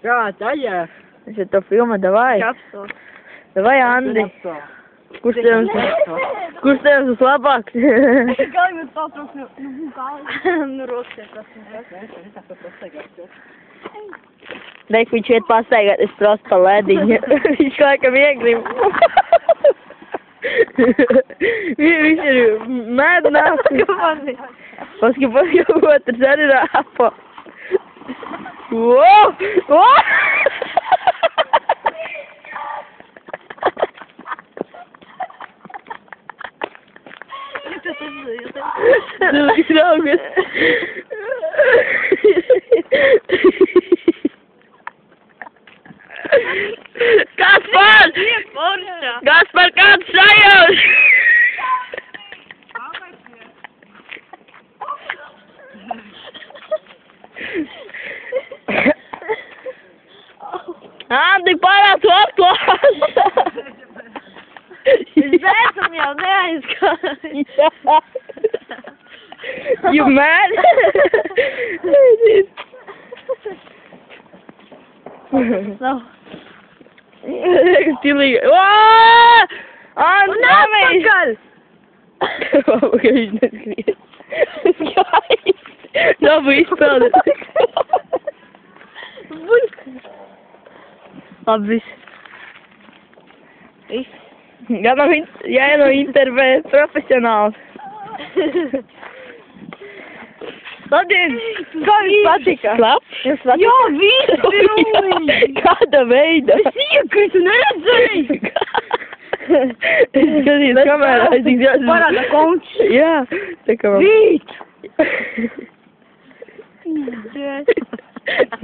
Kā, tajā? Es jau to filmu, davai. Kapsula. Davai, Andi. Kurš tev uz labāks? Kā jūs patrūks no kājas? Nu, rokas tas. Reik, viņš iet pastaigāt, es prostu pa lediņu. Viņš laikam iegrib. Viņš ir mēdinās. Paskatās, otrs arī rāpa. Wow! Wow! Tas draugas. Kaspar! Kaspar, kāds sajūs? Andi, pārāk tu atklās! Zēsam jau neaizgāja. You mad? No. Stilīgi. Andi, Atpakaļ! Pagaid, viņš neskrien. Skaisti. Labi izpildīt. Labi, viss. Jāno intervē profesionāls. Labdien! Kā jums patika? Labs? Jums patika? Jā, visi! Kāda veida? Es iekritu, neredzēju! Es skatījos kamerā, es tik ļoti... Parāda konts. Jā, tā kā man... Vīt!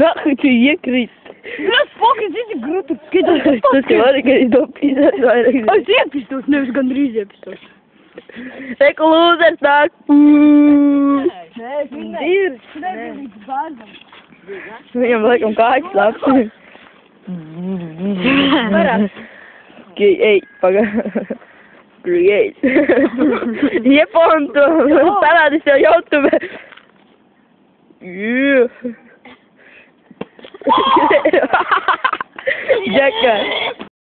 Nāku, tu iekrīt. Tas pokas ir grūti. Tas jau arī, ka es dopīzēs vairāk. Es iepistos, nevis gandrīz iepistos. Reku lūzers nāk. Viņam laikam kājas labs. Ej, pagā. Create. Iepontu. Parādīs jau YouTube. Jaka.